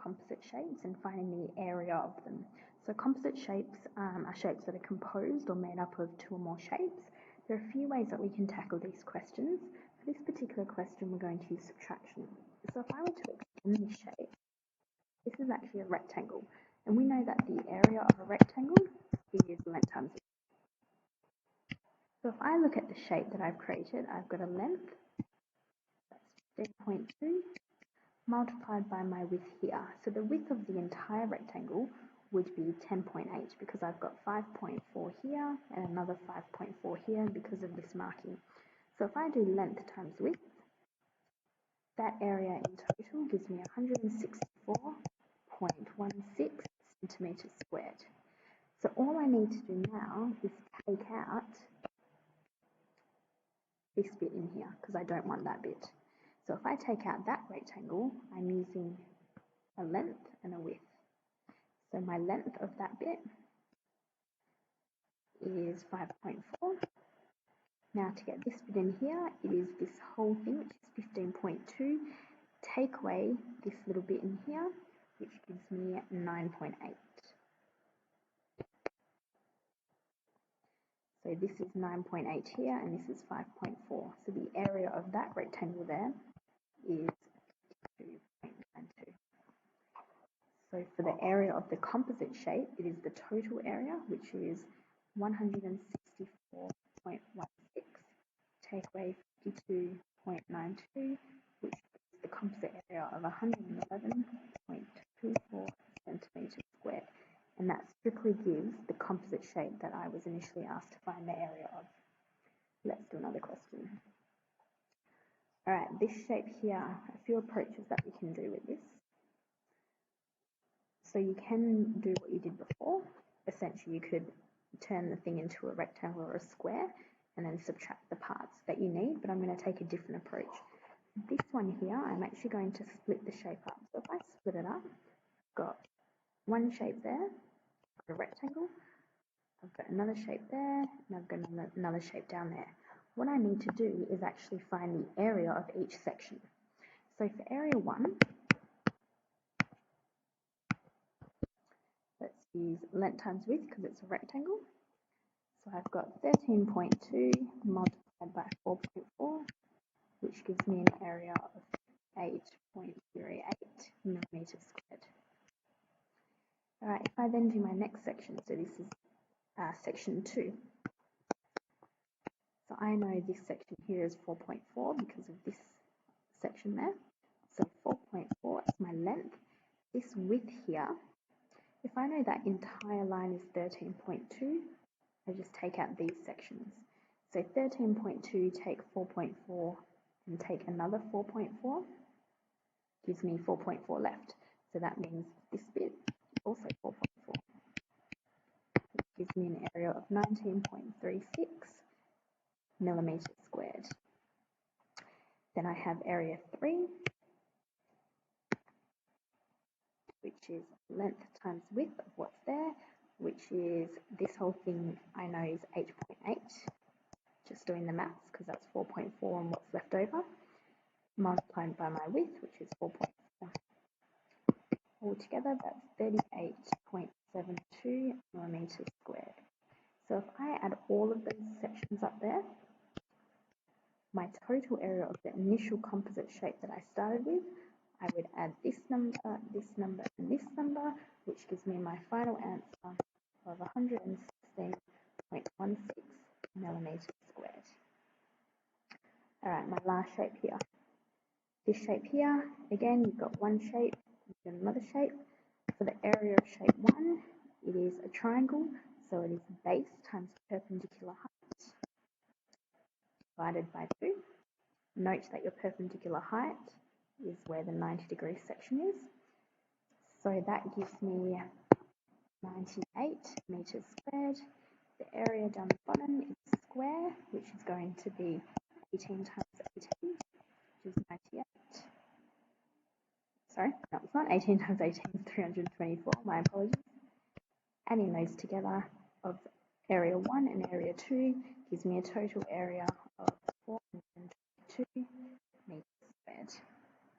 composite shapes and finding the area of them. So composite shapes are shapes that are composed or made up of two or more shapes. There are a few ways that we can tackle these questions. For this particular question, we're going to use subtraction. So if I were to extend this shape, this is actually a rectangle, and we know that the area of a rectangle is length times width. So if I look at the shape that I've created, I've got a length, that's 15.2, multiplied by my width here. So the width of the entire rectangle would be 10.8 because I've got 5.4 here and another 5.4 here because of this marking. So if I do length times width, that area in total gives me 164.16 centimetres squared. So all I need to do now is take out this bit in here because I don't want that bit. So if I take out that rectangle, I'm using a length and a width. So my length of that bit is 5.4. Now to get this bit in here, it is this whole thing, which is 15.2. Take away this little bit in here, which gives me 9.8. So this is 9.8 here, and this is 5.4. So the area of that rectangle there is 2.92. So for the area of the composite shape, it is the total area, which is 164.16. Take away 52.92, which is the composite area of 111.24 centimetres squared. And that strictly gives the composite shape that I was initially asked to find the area of. Let's do another question. All right, this shape here, a few approaches that we can do with this. So you can do what you did before. Essentially, you could turn the thing into a rectangle or a square and then subtract the parts that you need, but I'm going to take a different approach. This one here, I'm actually going to split the shape up. So if I split it up, I've got one shape there, I've got a rectangle, I've got another shape there, and I've got another shape down there. What I need to do is actually find the area of each section. So for area 1, let's use length times width because it's a rectangle. So I've got 13.2 multiplied by 4.4, which gives me an area of 8.08 millimetres squared. All right, if I then do my next section, so this is section 2. So I know this section here is 4.4 because of this section there. So 4.4 is my length. This width here, if I know that entire line is 13.2, I just take out these sections. So 13.2 take 4.4 and take another 4.4 gives me 4.4 left. So that means this bit is also 4.4. Which gives me an area of 19.36 millimetres squared. Then I have area 3, which is length times width of what's there, which is this whole thing I know is 8.8. Just doing the maths because that's 4.4 and what's left over, multiplied by my width, which is 4.4. Altogether, that's 38.72 millimetres squared. So if I add all of those sections up there, my total area of the initial composite shape that I started with, I would add this number, and this number, which gives me my final answer of 116.16 millimetres squared. All right, my last shape here. This shape here, again, you've got one shape, you've got another shape. For the area of shape 1, it is a triangle, so it is base times perpendicular height divided by 2. Note that your perpendicular height is where the 90-degree section is. So that gives me 98 metres squared. The area down the bottom is square, which is going to be 18 times 18, which is 98. Sorry, no, it's not 18 times 18, it's 324, my apologies. Adding those together of area 1 and area 2 gives me a total area of 422 metres squared.